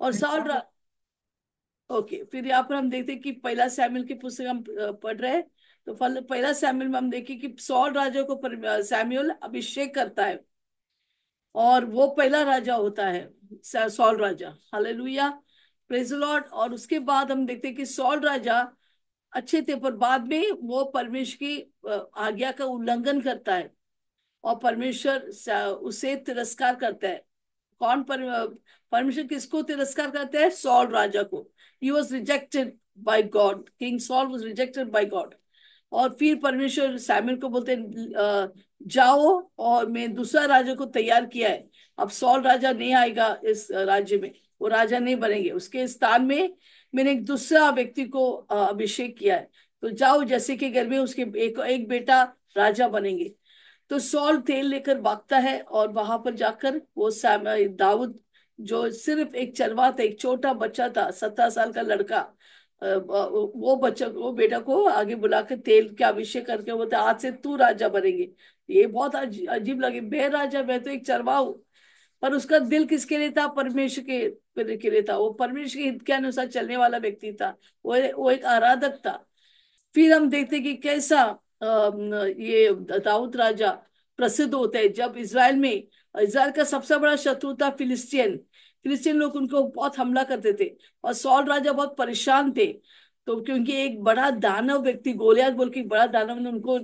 और ओके, फिर यहाँ पर हम देखते हैं कि पहला सैमुएल की पुस्तक हम पढ़ रहे हैं। तो पहला सैमुएल में हम देखें कि सॉल राजा को सैमुएल अभिषेक करता है, और वो पहला राजा होता है, सॉल राजा। Hallelujah, praise the lord. और उसके बाद हम देखते हैं कि सॉल राजा अच्छे थे, पर बाद में वो परमेश्वर की आज्ञा का उल्लंघन करता है, और परमेश्वर उसे तिरस्कार करता है। कौन परमेश्वर किसको तिरस्कार करता है? सॉल राजा को। He was rejected by God, king sol was rejected by God. और फिर परमेश्वर सैमुएल को बोलते हैं, जाओ, और मैं दूसरा राजा को तैयार किया है। अब सॉल राजा नहीं आएगा इस राज्य में, वो राजा नहीं बनेंगे, उसके स्थान में मैंने एक दूसरा व्यक्ति को अभिषेक किया है। तो जाओ, जैसे कि घर में उसके एक बेटा राजा बनेंगे। तो सॉल तेल लेकर भागता है, और वहां पर जाकर वो दाऊद, जो सिर्फ एक चरवाहा था, एक छोटा बच्चा था, 17 साल का लड़का, वो बेटा को आगे बुलाकर तेल के अभिषेक करके बोलते, आज से तू राजा बनेंगे। ये बहुत अजीब लगे, मैं राजा, मैं तो एक चरवाहा हूँ। पर उसका दिल किसके लिए था? परमेश्वर के लिए था। वो परमेश्वर के हित के अनुसार चलने वाला व्यक्ति था। वो एक आराधक था। फिर हम देखते कि कैसा ये दाऊद राजा प्रसिद्ध होते हैं, जब इज़राइल का सबसे बड़ा शत्रु था फिलिस्तीन। फिलिस्तीन लोग उनको बहुत हमला करते थे, और सॉल राजा बहुत परेशान थे। तो क्योंकि एक बड़ा दानव व्यक्ति, गोलियत बोल के एक बड़ा दानव ने उनको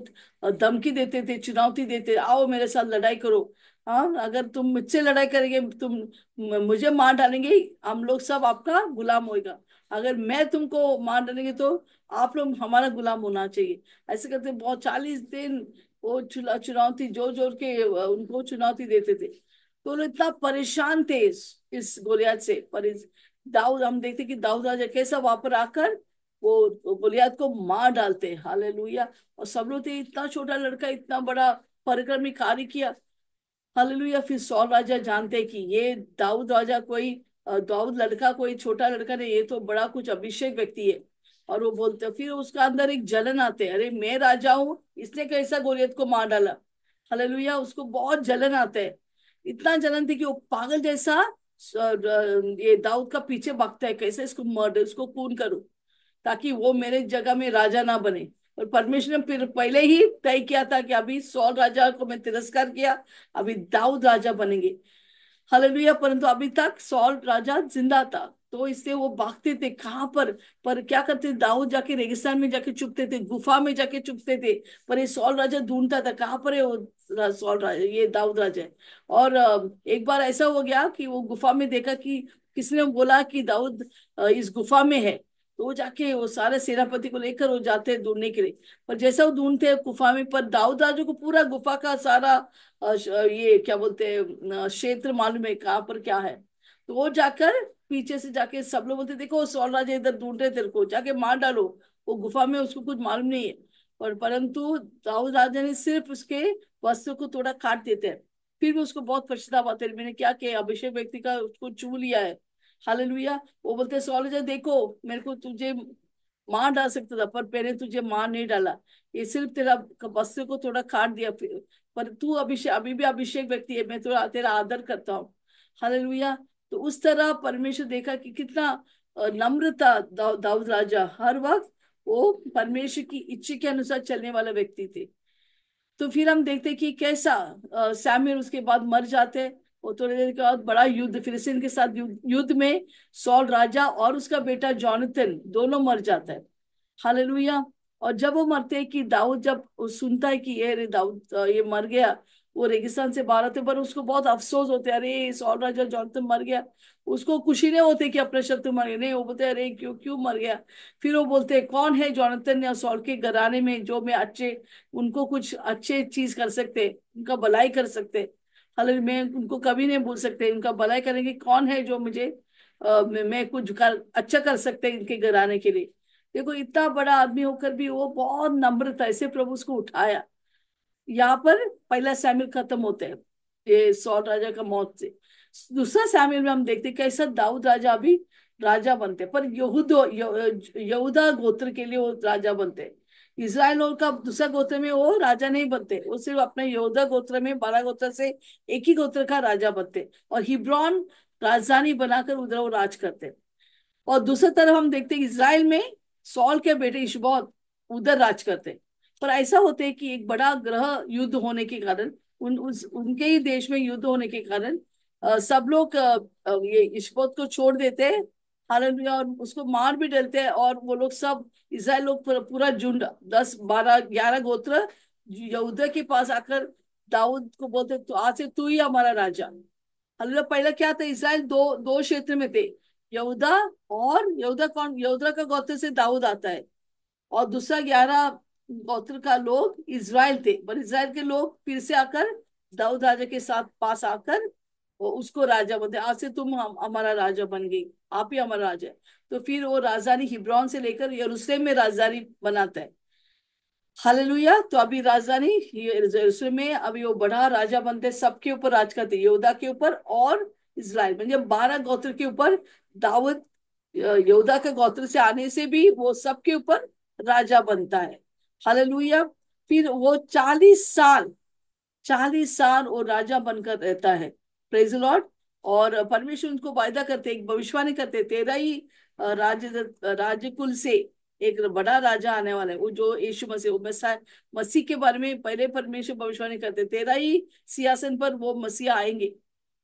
धमकी देते थे, चुनौती देते, आओ मेरे साथ लड़ाई करो। हाँ, अगर तुम मुझसे लड़ाई करेंगे, तुम मुझे मार डालेंगे, हम लोग सब आपका गुलाम होएगा। अगर मैं तुमको मार डालेंगे तो आप लोग हमारा गुलाम होना चाहिए। ऐसे करते बहुत 40 दिन वो चुनौती जोर जोर के उनको चुनौती देते थे। तो वो लोग इतना परेशान थे इस गोलियत से। पर इस दाऊद, हम देखते कि दाऊद राजा कैसा वहां पर आकर वो गोलियत को मार डालते। हालेलुया। और सब लोग थे, इतना छोटा लड़का इतना बड़ा पराक्रमी कार्य किया। हालेलुया। फिर सौल राजा जानते कि ये दाऊद लड़का कोई छोटा लड़का नहीं, ये तो बड़ा कुछ अभिषेक व्यक्ति है। और वो बोलते, फिर उसका अंदर एक जलन आते, अरे मैं राजा हूं, इसने कैसा गोलियत को मार डाला। हालेलुया। उसको बहुत जलन आता है। इतना जलन थी कि वो पागल जैसा ये दाऊद का पीछे भागता है, कैसे इसको मर्डर, इसको खून करूं, ताकि वो मेरे जगह में राजा ना बने। और परमेश्वर ने फिर पहले ही तय किया था कि अभी सौल राजा को मैं तिरस्कार किया, अभी दाऊद राजा बनेंगे। हालेलुया। परंतु अभी तक सौल राजा जिंदा था, तो इससे वो भागते थे कहाँ पर क्या करते थे? दाऊद जाके रेगिस्तान में जाके छुपते थे, गुफा में जाके छुपते थे। पर ये सौल राजा ढूंढता था कहाँ पर है वो सौल राजा, ये दाऊद राजा है। और एक बार ऐसा हो गया कि वो गुफा में देखा कि किसने बोला कि दाऊद इस गुफा में है। तो वो जाके वो सारे सेनापति को लेकर वो जाते हैं ढूंढने के लिए। पर जैसा वो ढूंढते हैं गुफा में, पर दाऊद राजा को पूरा गुफा का सारा ये क्या बोलते हैं क्षेत्र मालूम है कहाँ पर क्या है। तो वो जाकर पीछे से जाके सब लोग बोलते, देखो सौल राजा इधर ढूंढ रहे तेरे को, जाके मार डालो। वो गुफा में, उसको कुछ मालूम नहीं है। और परंतु दाऊद राजा ने सिर्फ उसके वस्त्र को थोड़ा काट देते हैं। फिर भी उसको बहुत पछतावा होता है, मैंने क्या किया, अभिषेक व्यक्ति का उसको छू लिया है। हालेलुया। वो बोलते सौल राजा, देखो मेरे को तुझे मार डाल सकता था, पर मैंने तुझे मार नहीं डाला, ये सिर्फ तेरा वस्त्र को थोड़ा काट दिया। पर तू अभी भी अभिषेक व्यक्ति है, मैं तेरा आदर करता हूँ। हालेलुया। तो उस तरह परमेश्वर देखा कि कितना नम्र था दाऊद राजा, हर वक्त वो परमेश्वर की इच्छा के अनुसार चलने वाला व्यक्ति थे। तो फिर हम देखते कि कैसा सैमुएल उसके बाद मर जाते हैं। वो थोड़ी देर के बाद बड़ा युद्ध, फिलिस्तीन के साथ युद्ध में सॉल राजा और उसका बेटा जॉनथन दोनों मर जाता है। हालेलुया। और जब वो मरते हैं कि दाऊद जब वो सुनता है कि ये रे दाऊद ये मर गया, वो रेगिस्तान से बाहर आते, पर उसको बहुत अफसोस होते, अरे सॉल राजा जॉनथन मर गया। उसको खुशी नहीं होती कि अपने शत्रु मर गए, नहीं, वो बोलते अरे क्यों क्यों मर गया। फिर वो बोलते हैं, कौन है जॉनथन या सॉल के घराने में जो मैं उनको कुछ अच्छे चीज कर सकते, उनका भलाई कर सकते। हालांकि मैं उनको कभी नहीं भूल सकते, उनका भलाई करेंगे, कौन है जो मुझे मैं कुछ अच्छा कर सकते इनके घराने के लिए। देखो इतना बड़ा आदमी होकर भी वो बहुत नम्र था, ऐसे प्रभु उसको उठाया। यहाँ पर पहला सैमुएल खत्म होता है ये सौल राजा का मौत से। दूसरा सैमुएल में हम देखते हैं कैसा दाऊद राजा अभी राजा बनते हैं, पर यहूदा गोत्र के लिए वो राजा बनते हैं। इसराइल और का दूसरा गोत्र में वो राजा नहीं बनते, वो सिर्फ अपने यहूदा गोत्र में 12 गोत्र से एक ही गोत्र का राजा बनते। और हिब्रॉन राजधानी बनाकर उधर वो राज करते हैं। और दूसरी तरफ हम देखते हैं इज़राइल में सॉल के बेटे इशबोत उधर राज करते हैं। पर ऐसा होता है कि एक बड़ा ग्रह युद्ध होने के कारण उनके ही देश में युद्ध होने के कारण सब लोग ये इशबोत को छोड़ देते हैं। हालेलुया। और उसको मार भी डालते हैं। और वो लोग सब इज़राइल लोग पूरा झुंड 10 12 11 गोत्र यहूदा के पास आकर दाऊद को बोलते, तो आज से तू ही हमारा राजा। हालेलुया। पहले क्या था, इज़राइल दो दो क्षेत्र में थे, यहूदा। और यहूदा कौन, यहूदा का गोत्र से दाऊद आता है। और दूसरा 11 गोत्र का लोग इज़राइल थे। पर इज़राइल के लोग फिर से आकर दाऊद राजा के साथ पास आकर वो उसको राजा बनते, आज से तुम हमारा राजा बन गई, आप ही हमारा राजा है। तो फिर वो राजधानी हिब्रोन से लेकर यरूशलेम में राजधानी बनाता है। हालेलुया। तो अभी राजधानी यरूशलेम में अभी वो बड़ा राजा बनते, सबके ऊपर राज करते, यहूदा के ऊपर और इज़राइल म्हणजे 12 गोत्र के ऊपर दाऊद यहूदा के गोत्र से आने से भी वो सबके ऊपर राजा बनता है। हालेलुया। फिर वो 40 साल वो राजा बनकर रहता है। Praise Lord. और परमेश्वर उनको वायदा करते, एक भविष्यवाणी करते, तेरा ही राज्य कुल से एक बड़ा राजा आने वाला है, वो जो यीशु मसीह, वो मसीह के बारे में पहले परमेश्वर भविष्यवाणी करते, तेरा ही सिंहासन पर वो मसीहा आएंगे।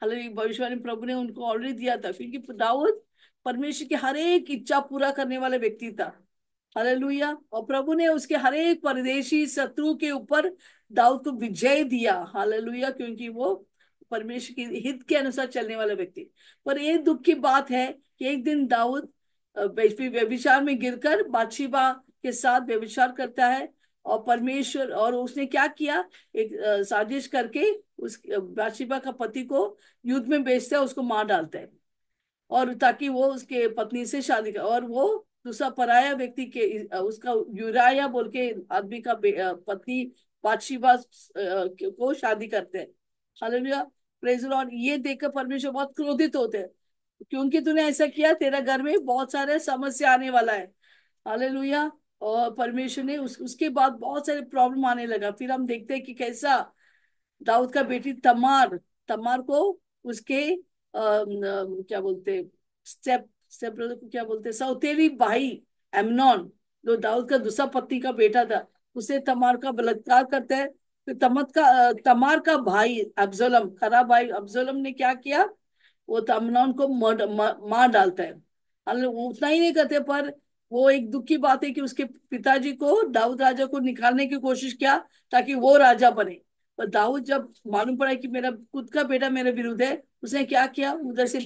हालांकि भविष्यवाणी प्रभु ने उनको ऑलरेडी दिया था, क्योंकि दाऊद परमेश्वर की हर एक इच्छा पूरा करने वाला व्यक्ति था। हालेलुया। और प्रभु ने उसके हर एक परदेशी शत्रु के ऊपर दाऊद को विजय दिया। हालेलुया। क्योंकि वो परमेश्वर के हित के अनुसार चलने वाला व्यक्ति। पर ये दुख की बात है कि एक दिन दाऊद व्यभिचार में गिरकर बातशीबा के साथ व्यभिचार करता है। और परमेश्वर, और उसने क्या किया, एक साजिश करके उस बातशीबा का पति को युद्ध में बेचता है, उसको मार डालता है। और ताकि वो उसके पत्नी से शादी कर, और वो दूसरा पराया व्यक्ति के उसका यूराया बोल के आदमी का पत्नी बातशीबा को शादी करते हैं। हालेलुया। Praise Lord. ये देखकर परमेश्वर बहुत क्रोधित होते हैं, क्योंकि तूने ऐसा किया, तेरा घर में बहुत सारे समस्या आने वाला है। हालेलुया। और परमेश्वर ने उसके बाद बहुत सारे प्रॉब्लम आने लगा। फिर हम देखते हैं कि कैसा दाऊद का बेटी तमार तमार को उसके क्या बोलते, स्टेप स्टेप ब्रदर को क्या बोलते, सौतेली भाई एमनॉन, जो दाऊद का दूसरा पत्नी का बेटा था, उसे तमार का बलात्कार करते हैं। तो तमार का भाई अब्सोलम, खरा भाई अब्सोलम ने क्या किया, वो अम्नोन को मार डालता है। वो उतना ही नहीं करते, पर वो एक दुख की बात है कि उसके पिताजी को दाऊद राजा को निकालने की कोशिश किया ताकि वो राजा बने। पर दाऊद जब मालूम पड़ा कि मेरा खुद का बेटा मेरे विरुद्ध है, उसने क्या किया, उधर से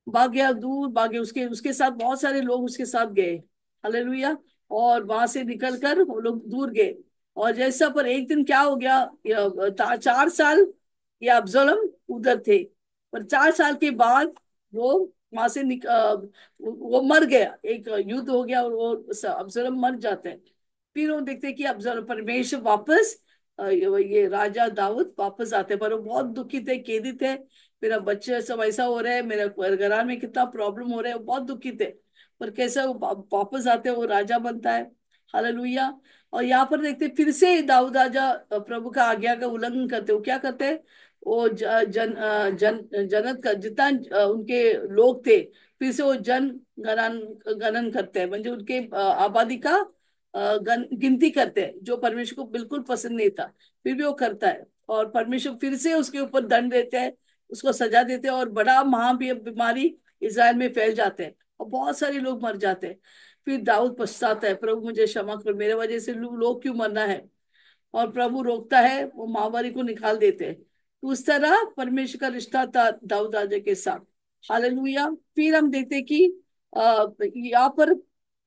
भाग गया, दूर भागे, उसके उसके साथ बहुत सारे लोग उसके साथ गए। हालेलुया। और वहां से निकलकर वो लोग दूर गए। और जैसा, पर एक दिन क्या हो गया, 4 साल ये अब्सोलम उधर थे। पर 4 साल के बाद वो वहां से वो मर गया, एक युद्ध हो गया और वो अब्सोलम मर जाते हैं। फिर वो देखते हैं कि अब्सोलम परमेश्वर वापस ये राजा दाऊद वापस आते हैं। पर वो बहुत दुखी थे, खेदित थे, मेरा बच्चे सब ऐसा हो रहा है, मेरा घर में कितना प्रॉब्लम हो रहा है, वो बहुत दुखी थे। पर कैसे वो वापस आते हैं, वो राजा बनता है। हालेलुया। और यहाँ पर देखते हैं, फिर से दाऊद राजा प्रभु का आज्ञा का उल्लंघन करते, वो क्या करते हैं, वो जनत का जितना उनके लोग थे, फिर से वो गणन करते हैं, म्हणजे उनके आबादी का गिनती करते हैं, जो परमेश्वर को बिल्कुल पसंद नहीं था, फिर भी वो करता है। और परमेश्वर फिर से उसके ऊपर दंड देते हैं, उसको सजा देते हैं, और बड़ा बीमारी इज़राइल में फैल जाते हैं और बहुत सारे लोग मर जाते हैं। फिर दाऊद पछताता है, प्रभु मुझे क्षमा कर, मेरे वजह से लोग क्यों मरना है। और प्रभु रोकता है, वो महामारी को निकाल देते हैं। तो उस तरह परमेश्वर का रिश्ता था दाऊद राजा के साथ। हालेलुया। फिर हम देखते हैं कि यहाँ पर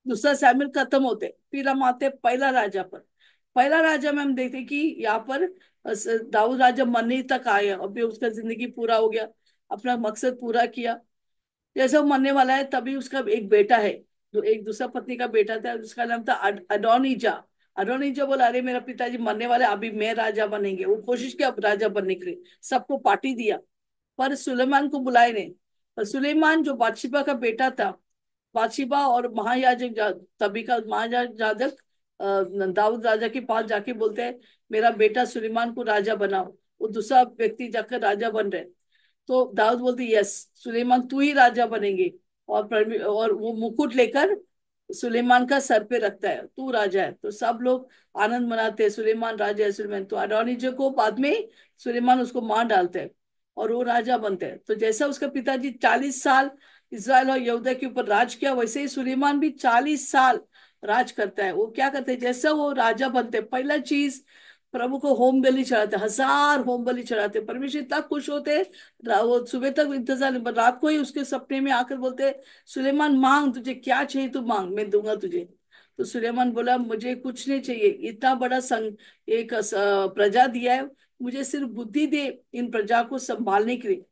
दूसरा सैमुएल खत्म होते, फिर हम आते हैं पहला राजा पर। पहला राजा में हम देखते हैं कि यहाँ पर दाऊद राजा मरने तक आया, अभी उसका जिंदगी पूरा हो गया, अपना मकसद पूरा किया। जैसे वो मरने वाला है, तभी उसका एक बेटा है, जो एक दूसरा पत्नी का बेटा था, उसका नाम था अडोनीजा। अडोनीजा बोला, अरे मेरा पिताजी मरने वाले, अभी मैं राजा बनेंगे। वो कोशिश किया अब राजा बनने के लिए, सबको पार्टी दिया, पर सुलेमान को बुलाए नहीं। पर सुलेमान जो बादशिबा का बेटा था, बादशिबा और तभी का महायाजक दाऊद राजा के पास जाके बोलते हैं, मेरा बेटा सुलेमान को राजा बनाओ। वो दूसरा व्यक्ति जाकर राजा बन रहे। तो दाऊद बोलते यस, सुलेमान तू ही राजा बनेंगे। और वो मुकुट लेकर सुलेमान का सर पे रखता है, तू राजा है। तो सब लोग आनंद मनाते हैं, सुलेमान राजा है, सुलेमान। तो अडोनिजो को बाद में सुलेमान उसको मार डालते हैं और वो राजा बनते हैं। तो जैसा उसका पिताजी 40 साल इसराइल और यहूदा के ऊपर राज किया, वैसे ही सुलेमान भी 40 साल राज करता है। वो क्या करते हैं, जैसा वो राजा बनते हैं, पहला चीज प्रभु को होम बलि चढ़ाते, 1000 होम बलि चढ़ाते। परमेश्वर इतना खुश होते हैं, वो सुबह तक इंतजार नहीं, पर रात को ही उसके सपने में आकर बोलते हैं, सुलेमान मांग, तुझे क्या चाहिए तू मांग, मैं दूंगा तुझे। तो सुलेमान बोला, मुझे कुछ नहीं चाहिए, इतना बड़ा संग एक प्रजा दिया है, मुझे सिर्फ बुद्धि दे इन प्रजा को संभालने के लिए।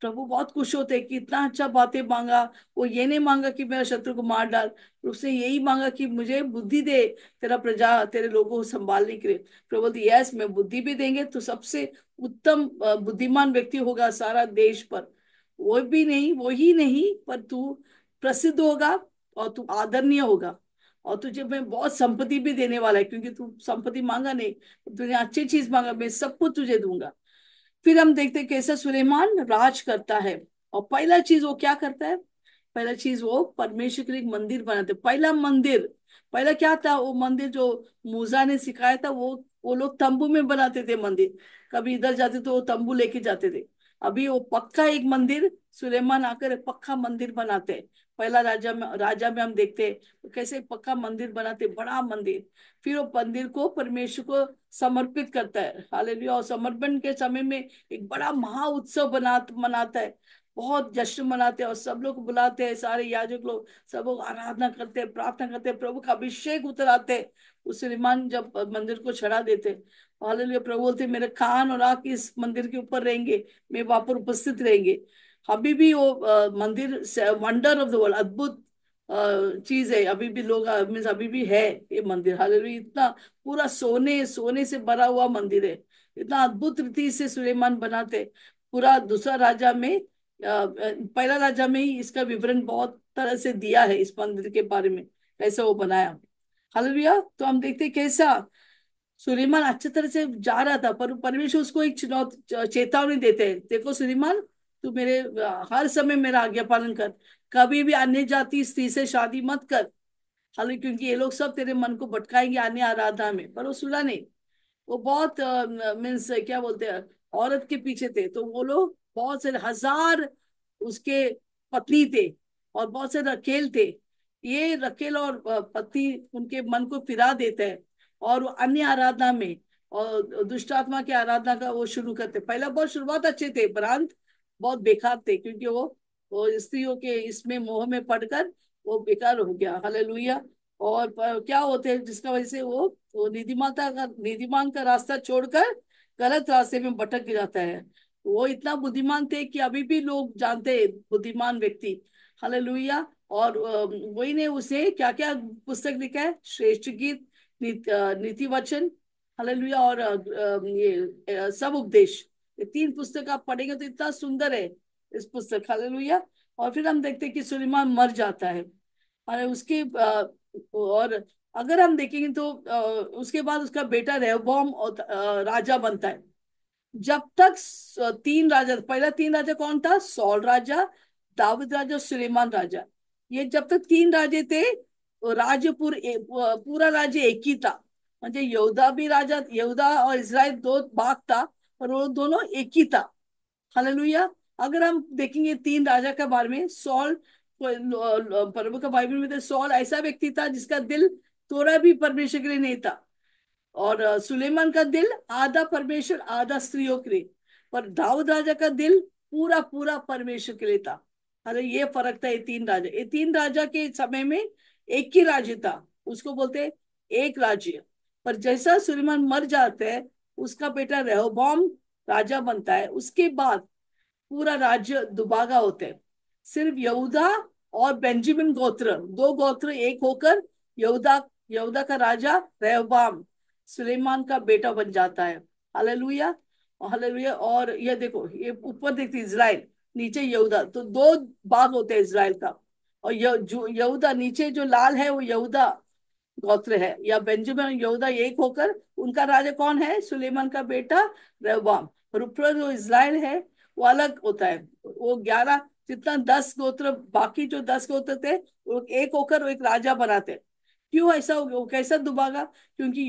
प्रभु बहुत खुश होते हैं कि इतना अच्छा बातें मांगा। वो ये नहीं मांगा कि मेरा शत्रु को मार डाल, उसने यही मांगा कि मुझे बुद्धि दे, तेरा प्रजा तेरे लोगों को संभालने के लिए। प्रभु बोलते यस, मैं बुद्धि भी देंगे तो सबसे उत्तम बुद्धिमान व्यक्ति होगा सारा देश पर। वो भी नहीं, वो ही नहीं, पर तू प्रसिद्ध होगा और तू आदरणीय होगा। और तुझे मैं बहुत संपत्ति भी देने वाला है, क्योंकि तू संपत्ति मांगा नहीं, तूने अच्छी चीज मांगा, मैं सब कुछ तुझे दूंगा। फिर हम देखते हैं कैसे सुलेमान राज करता है। और पहला चीज वो क्या करता है, पहला चीज वो परमेश्वर के लिए एक मंदिर बनाते। पहला मंदिर, पहला क्या था, वो मंदिर जो मूसा ने सिखाया था, वो लोग तंबू में बनाते थे मंदिर। कभी इधर जाते तो वो तंबू लेके जाते थे। अभी वो पक्का एक मंदिर, सुलेमान आकर एक पक्का मंदिर बनाते हैं। पहला राजा में हम देखते हैं तो कैसे पक्का मंदिर बनाते, बड़ा मंदिर। फिर वो मंदिर को परमेश्वर को समर्पित करता है, हालेलुया। और समर्पण के समय में एक बड़ा महा उत्सव मनाता है, बहुत जश्न मनाते हैं और सब लोग बुलाते हैं, सारे याजक लोग सब लोग आराधना करते हैं, प्रार्थना करते हैं, प्रभु का अभिषेक उतराते हैं। उस सुलेमान जब मंदिर को चढ़ा देते, हालेलुया। प्रभु बोलते मेरे कान और आंख इस मंदिर के ऊपर रहेंगे, मैं वहां पर उपस्थित रहेंगे। अभी भी वो मंदिर वंडर ऑफ द वर्ल्ड, अद्भुत चीज है। अभी भी लोग मीन्स अभी भी है ये मंदिर, हालेलुया। इतना पूरा सोने सोने से भरा हुआ मंदिर है, इतना अद्भुत रीति से सुलेमान बनाते। पूरा दूसरा राजा में पहला राजा में ही इसका विवरण बहुत तरह से दिया है, इस मंदिर के बारे में कैसे वो बनाया, हालेलुया। तो हम देखते हैं कैसा सुलेमान अच्छी तरह से जा रहा था, पर परमेश्वर उसको एक चेतावनी देते हैं, देखो सुलेमान, तू मेरे हर समय मेरा आज्ञा पालन कर, कभी भी अन्य जाति स्त्री से शादी मत कर, हालांकि क्योंकि ये लोग सब तेरे मन को भटकाएंगे अन्य आराधना में। पर वो सुना नहीं, वो बहुत मीन्स क्या बोलते हैं, औरत के पीछे थे। तो वो लोग बहुत से 1000 उसके पत्नी थे और बहुत से रखेल थे। ये रखेल और पति उनके मन को फिरा देते हैं और वो अन्य आराधना में और दुष्ट आत्मा की आराधना का वो शुरू करते। पहला बहुत शुरुआत अच्छे थे, उपरांत बहुत बेकार थे, क्योंकि वो स्त्रियों के इसमें मोह में पड़कर वो बेकार हो गया, हालेलुया। और क्या होते हैं जिसका वजह से वो नीतिमान का रास्ता छोड़कर गलत रास्ते में भटक जाता है। वो इतना बुद्धिमान थे कि अभी भी लोग जानते हैं बुद्धिमान व्यक्ति, हालेलुया। और वही ने उसे क्या क्या पुस्तक लिखा है, श्रेष्ठ गीत, नीति वचन, हालेलुया। और सब उपदेश, ये 3 पुस्तक आप पढ़ेंगे तो इतना सुंदर है इस पुस्तक, हालेलुया। और फिर हम देखते हैं कि सुलेमान मर जाता है और उसके और अगर हम देखेंगे तो उसके बाद उसका बेटा रेहोबोआम राजा बनता है। जब तक 3 राजा, पहला 3 राजा कौन था, सौल राजा, दाऊद राजा, सुलेमान राजा। ये जब तक 3 राजे थे तो पूरा राज्य एक ही था। म्हणजे यहूदा भी राजा, यहूदा और इज़राइल 2 भाग था, पर वो दोनों एक ही था, हालेलुया। अगर हम देखेंगे 3 राजा के बारे में, सॉल प्रभु का बाइबल में तो सॉल ऐसा व्यक्ति था जिसका दिल थोड़ा भी परमेश्वर के लिए नहीं था। और सुलेमान का दिल आधा परमेश्वर आधा स्त्रियों के लिए। पर दाऊद राजा का दिल पूरा पूरा परमेश्वर के लिए था। अरे ये फर्क था, ये 3 राजा के समय में एक ही राज्य था, उसको बोलते हैं एक राज्य। पर जैसा सुलेमान मर जाते हैं, उसका बेटा रेहोबोआम राजा बनता है, उसके बाद पूरा राज्य दुबागा होते हैं। सिर्फ यहूदा और बेंजामिन गोत्र, 2 गोत्र एक होकर यहूदा यहूदा का राजा रेहोबाम सुलेमान का बेटा बन जाता है, हालेलुया, हालेलुया। और ये देखो, ये ऊपर देखते इज़राइल, नीचे यहूदा, तो 2 भाग होते हैं इज़राइल का। और जो यहूदा नीचे जो लाल है वो यहूदा गोत्र है, या बेंजामिन और यहूदा एक होकर उनका राजा कौन है, सुलेमान का बेटा रेहोबाम। और ऊपर जो इज़राइल है वो अलग होता है। वो 11, जितना 10 गोत्र, बाकी जो 10 गोत्र थे वो एक होकर वो एक राजा बनाते। क्यों ऐसा हो गया? वो कैसा दुबागा? क्योंकि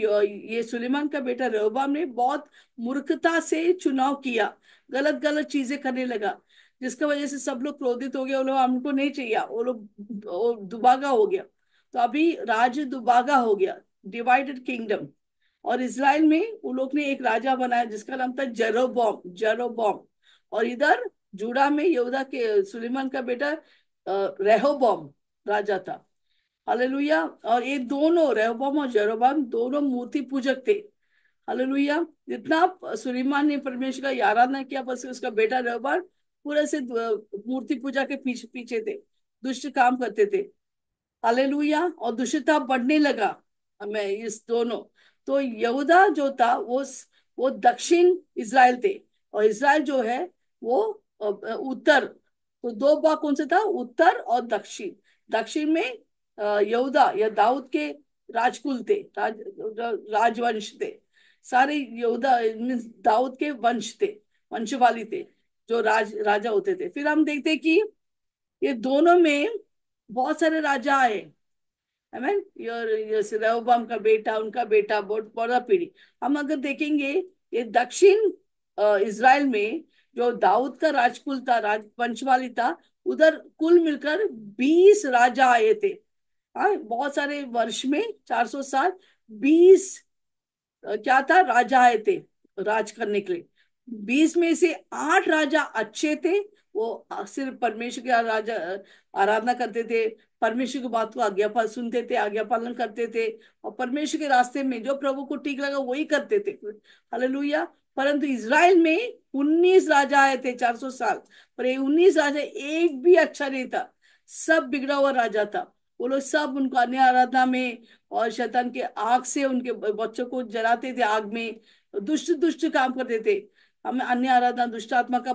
ये सुलेमान का बेटा रेहोबाम ने बहुत मूर्खता से चुनाव किया, गलत गलत चीजें करने लगा, जिसकी वजह से सब लोग क्रोधित हो गए। वो लोग हमको नहीं चाहिए, वो लोग वो दुबागा हो गया। तो अभी राज्य दुबागा हो गया, डिवाइडेड किंगडम। और इसराइल में वो लोग ने एक राजा बनाया जिसका नाम था जेरोबोम, जेरोबोम। और इधर जूडा में यहूदा के सुलेमान का बेटा रेहोबोम राजा था। हालेलुया। और ये दोनों रेहोबोम और जेरोबोम दोनों मूर्ति पूजक थे। हालेलुया। जितना सुलेमान ने परमेश्वर का आराधना किया, बस उसका बेटा रेहोबोम पूरे से मूर्ति पूजा के पीछे पीछे थे, दुष्ट काम करते थे। हालेलुया। और दुष्टता बढ़ने लगा हमें इस दोनों। तो यहूदा जो था वो दक्षिण इसराइल थे, और इसराइल जो है वो उत्तर। तो दो भाग कौन से था? उत्तर और दक्षिण। दक्षिण में यहूदा या दाऊद के राजकुल थे, राजवंश थे। सारे यहूदा मीन्स दाऊद के वंश थे, वंशवाली थे, जो राजा होते थे। फिर हम देखते कि ये दोनों में बहुत सारे राजा आए। आई मीन रेहोबोआम का बेटा, उनका बेटा, बहुत बड़ा पीढ़ी। हम अगर देखेंगे ये दक्षिण इज़राइल में जो दाऊद का राजकुल था, राजवंशवाली था, उधर कुल मिलकर 20 राजा आए थे। हाँ, बहुत सारे वर्ष में 400 साल, 20 क्या था, राजा आए थे राज करने के लिए। 20 में से 8 राजा अच्छे थे। वो सिर्फ परमेश्वर का राजा आराधना करते थे, परमेश्वर की बात को आज्ञा पालन सुनते थे, आज्ञा पालन करते थे, और परमेश्वर के रास्ते में जो प्रभु को ठीक लगा वही करते थे। हालेलुया। परंतु इज़राइल में 19 राजा आए थे 400 साल, पर ये 19 राजा एक भी अच्छा नहीं था, सब बिगड़ा हुआ राजा था। वो लोग सब उनको अन्य आराधना में और शैतान के आग से उनके बच्चों को जलाते थे, आग में दुष्ट दुष्ट काम करते थे। हमें अन्य आराधना, दुष्ट आत्मा का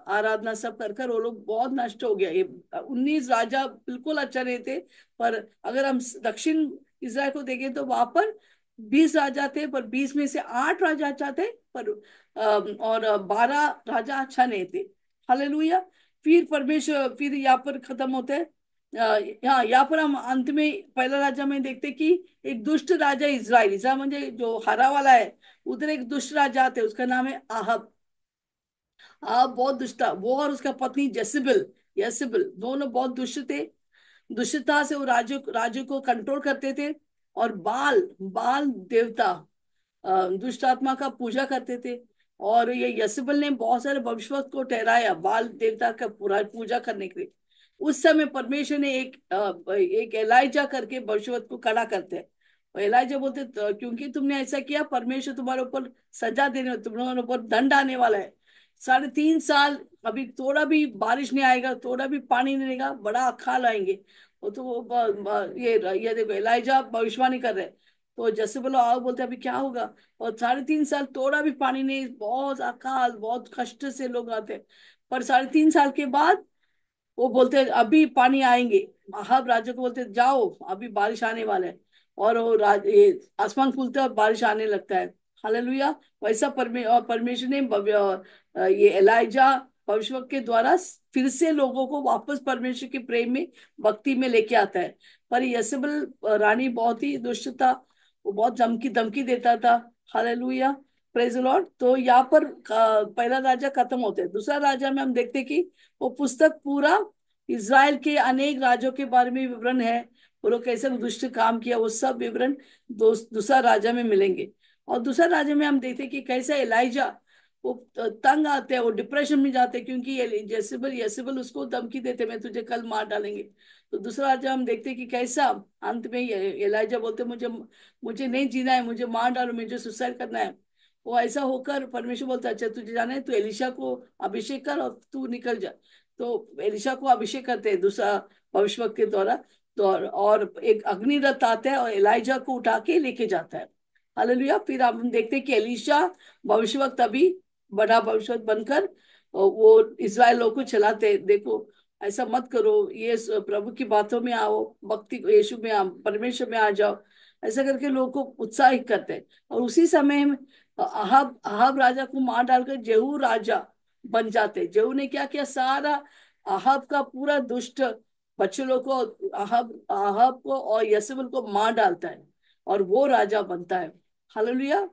आराधना सब कर कर वो लोग बहुत नष्ट हो गया। ये 19 राजा बिल्कुल अच्छा नहीं थे। पर अगर हम दक्षिण इज़राइल को देखें तो वहां पर 20 राजा थे, पर 20 में से 8 राजा अच्छा थे, पर और 12 राजा अच्छा नहीं थे। हालेलुया। फिर परमेश्वर फिर यहाँ पर खत्म होते हैं। हाँ, यहाँ पर हम अंत में पहला राजा में देखते कि एक दुष्ट राजा इज़राइल, इसराइल म्हणजे जो हरा वाला है, उधर एक दुष्ट राजा थे, उसका नाम है आहब। आहब बहुत दुष्ट था, वो और उसका पत्नी जेसिबल, यसेबल दोनों बहुत दुष्ट थे। दुष्टता से वो राज्य को कंट्रोल करते थे। और बाल बाल देवता, दुष्ट आत्मा का पूजा करते थे। और ये यसेबल ने बहुत सारे भविष्यवक्ता को ठहराया बाल देवता का पूरा पूजा करने के लिए। उस समय परमेश्वर ने एक एलाइजा करके भविष्यवक्ता को खड़ा करते हैं। और एलाइजा बोलते क्योंकि तुमने ऐसा किया, परमेश्वर तुम्हारे ऊपर सजा देने, तुम्हारे ऊपर दंड आने वाला है। 3.5 साल अभी थोड़ा भी बारिश नहीं आएगा, थोड़ा भी पानी नहीं रहेगा, बड़ा अकाल आएंगे। वो तो ये देखो एलाइजा भविष्यवाणी कर रहे हैं। तो जैसे बोलो आओ, बोलते अभी क्या होगा? और 3.5 साल थोड़ा भी पानी नहीं, बहुत अकाल, बहुत कष्ट से लोग आते हैं। पर 3.5 साल के बाद वो बोलते हैं अभी पानी आएंगे। महाब राजा को बोलते हैं, जाओ अभी बारिश आने वाला है। और वो ये आसमान खुलता है और बारिश आने लगता है। हालेलुया। वैसा परमेश्वर ने ये एलाइजा भविष्यवक्ता के द्वारा फिर से लोगों को वापस परमेश्वर के प्रेम में, भक्ति में लेके आता है। पर यसबल रानी बहुत ही दुष्ट था, वो बहुत धमकी धमकी देता था। हालेलुया। Praise Lord. तो यहाँ पर पहला राजा खत्म होते हैं। दूसरा राजा में हम देखते कि वो पुस्तक पूरा इज़राइल के अनेक राज्यों के बारे में विवरण है, वो लोग कैसे दुष्ट काम किया, वो सब विवरण दूसरा राजा में मिलेंगे। और दूसरा राजा में हम देखते हैं कि कैसे एलाइजा वो तंग आते हैं, वो डिप्रेशन में जाते हैं, क्योंकि येसेबल उसको धमकी देते मैं तुझे कल मार डालेंगे। तो दूसरा राजा हम देखते हैं कि कैसा अंत में एलाइजा बोलते मुझे मुझे नहीं जीना है, मुझे मार डालो, मुझे सुसाइड करना है। वो ऐसा होकर परमेश्वर बोलता है अच्छा तुझे जाना है तो एलिशा को अभिषेक कर और तू निकल जा। तो एलिशा को अभिषेक करते हैं दूसरा भविष्यवक्ता के द्वारा। तो और एक अग्नि रथ आता है और एलाइजा को उठा के लेके जाता है। हालेलुया। फिर हम देखते हैं कि एलिशा भविष्यवक्ता अभी बड़ा भविष्यवक्ता बनकर वो इस्राएल लोग को चलाते हैं। देखो ऐसा मत करो, ये प्रभु की बातों में आओ, भक्ति यीशु में परमेश्वर में आ जाओ। ऐसा करके लोगों को उत्साहित करते हैं। और उसी समय अहाब अहाब राजा को मार डालकर जेहू राजा बन जाते। जेहू ने क्या किया, सारा अहाब का पूरा दुष्ट बच्चे लोग को, अहाब अहाब को और यसेबेल को मार डालता है और वो राजा बनता है। हालेलुया।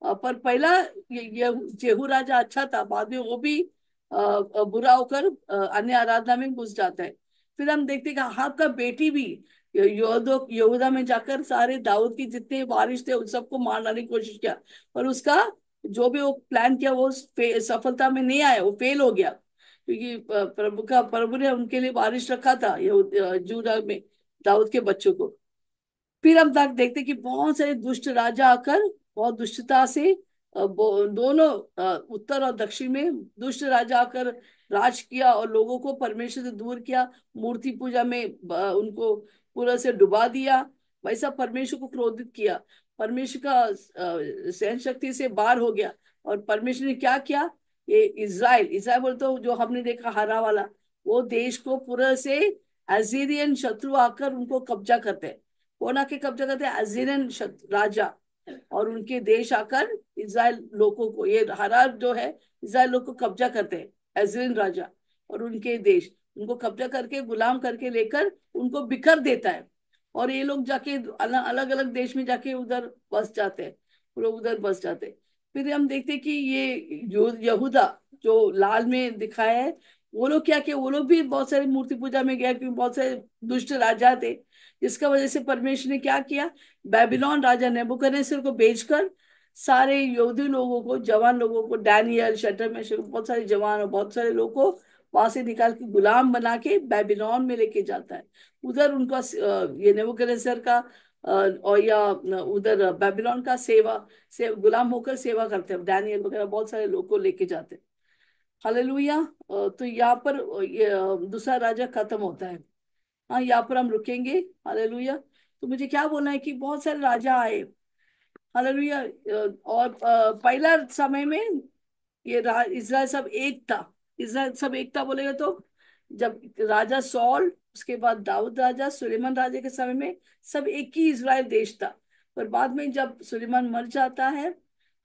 पर पहला ये जेहू राजा अच्छा था, बाद में वो भी बुरा होकर अन्य आराधना में घुस जाता है। फिर हम देखते हैं कि अहाब का बेटी भी यहूदा में जाकर सारे दाऊद की जितने वारिस थे उन सबको मारने की कोशिश किया, पर उसका जो भी वो प्लान किया वो सफलता में नहीं आया, वो फेल हो गया, क्योंकि प्रभु ने उनके लिए वारिस रखा था जूदा में, दाऊद के बच्चों को। फिर हम तक देखते कि बहुत सारे दुष्ट राजा आकर बहुत दुष्टता से दोनों उत्तर और दक्षिण में दुष्ट राजा आकर राज किया और लोगों को परमेश्वर से दूर किया, मूर्ति पूजा में उनको पूरा से डुबा दिया। वैसा परमेश्वर को क्रोधित किया, परमेश्वर का सहन शक्ति से बाहर हो गया। और परमेश्वर ने क्या किया, ये इज़राइल इज़राइल बोलते हो जो हमने देखा हरा वाला, वो देश को पूरा से अजीरियन शत्रु आकर उनको कब्जा करते हैं। कौन आके कब्जा करते हैं, अजीरियन राजा, और उनके देश आकर इज़राइल लोगों को, ये हरा जो है इज़राइल लोग को कब्जा करते हैं, अजीरियन राजा, और उनके देश उनको कब्जा करके गुलाम करके लेकर उनको बिखर देता है। और ये लोग जाके अलग अलग देश में जाके उधर बस जाते हैं, वो लोग उधर बस जाते हैं। फिर हम देखते हैं कि ये यहूदा जो लाल में दिखाया है, वो लोग क्या किया, वो लोग भी बहुत सारी मूर्ति पूजा में गया, क्योंकि बहुत सारे दुष्ट राजा थे, जिसका वजह से परमेश्वर ने क्या किया, बेबीलोन राजा नेबूकदनेस्सर को बेचकर सारे यहूदी लोगों को, जवान लोगों को, डैनियल शटर में बहुत सारे जवान और बहुत सारे लोगों को वहां से निकाल के गुलाम बना के बेबीलोन में लेके जाता है। उधर उनका ये नेबूकदनेस्सर का और या उधर बेबीलोन का से गुलाम होकर सेवा करते हैं, डैनियल वगैरह बहुत सारे लोग को लेके जाते हैं। हालेलुया। तो यहाँ पर दूसरा राजा खत्म होता है। हाँ, यहाँ पर हम रुकेंगे। हालेलुया। तो मुझे क्या बोलना है कि बहुत सारे राजा आए। हालेलुया। और पहला समय में ये इज़राइल सब एक था। इज़राइल सब एक था बोलेगा तो जब राजा सॉल, उसके बाद दाऊद राजा, सुलेमान राजा के समय में सब एक ही इज़राइल देश था। पर बाद में जब सुलेमान मर जाता है,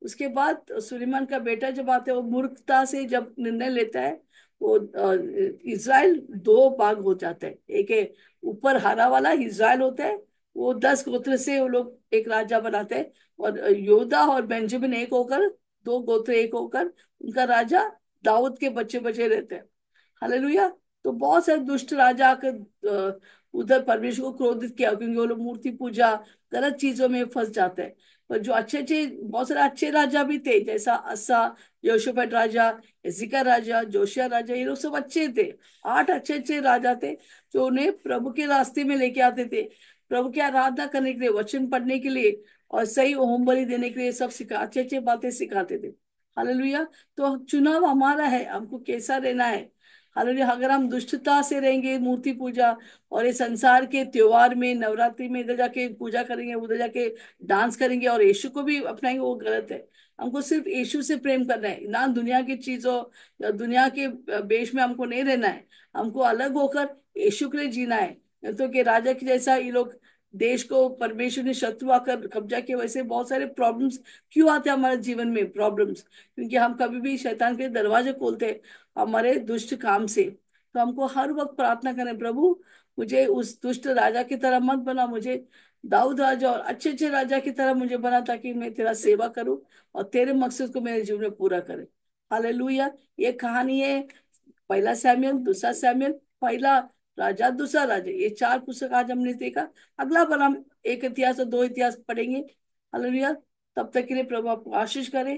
उसके बाद सुलेमान का बेटा जब आता है, वो मूर्खता से जब निर्णय लेता है, वो इज़राइल दो भाग हो जाता है। एक है ऊपर हरा वाला इज़राइल होता है, वो 10 गोत्र से वो लोग एक राजा बनाते हैं, और योदा और बेंजामिन एक होकर, 2 गोत्र एक होकर उनका राजा दाऊद के बच्चे बचे रहते हैं। हालेलुया। तो बहुत सारे दुष्ट राजा आकर उधर परमेश्वर को क्रोधित किया, क्योंकि वो लोग मूर्ति पूजा गलत चीजों में फंस जाते हैं। पर जो अच्छे अच्छे बहुत सारे अच्छे राजा भी थे, जैसा असा, योशफट राजा, एजिका राजा, जोशिया राजा, ये लोग सब अच्छे थे। 8 अच्छे अच्छे राजा थे जो उन्हें प्रभु के रास्ते में लेके आते थे, प्रभु की आराधना करने के लिए, वचन पढ़ने के लिए और सही होम बलि देने के लिए, सब सिखा अच्छे अच्छे बातें सिखाते थे। हालेलुया। तो चुनाव हमारा है, हमको कैसा रहना है। हालेलुया। अगर हम दुष्टता से रहेंगे, मूर्ति पूजा और ये संसार के त्योहार में, नवरात्रि में इधर जाके पूजा करेंगे, उधर जाके डांस करेंगे और यीशु को भी अपनाएंगे, वो गलत है। हमको सिर्फ यीशु से प्रेम करना है, ना दुनिया की चीजों या दुनिया के बेश में हमको नहीं रहना है। हमको अलग होकर यीशु के लिए जीना है। नहीं तो कि राजा की जैसा ये लोग देश को परमेश्वर ने शत्रु आकर कब्जा किया, वैसे बहुत सारे प्रॉब्लम्स क्यों आते हैं हमारे जीवन में, प्रॉब्लम्स क्योंकि हम कभी भी शैतान के दरवाजे खोलते हैं हमारे दुष्ट काम से। तो हमको हर वक्त प्रार्थना करें, प्रभु मुझे उस दुष्ट राजा की तरह मत बना, मुझे दाऊद राजा और अच्छे अच्छे राजा की तरह मुझे बना, ताकि मैं तेरा सेवा करूं और तेरे मकसद को मेरे जीवन में पूरा करे। हालेलुया। ये कहानी है पहला सैमुएल, दूसरा सैमुएल, पहला राजा, दूसरा राजा, ये 4 पुस्तक आज हमने देखा। अगला बार हम एक इतिहास और 2 इतिहास पढ़ेंगे। हालेलुया। तब तक के लिए प्रभु आपको आशीष करे।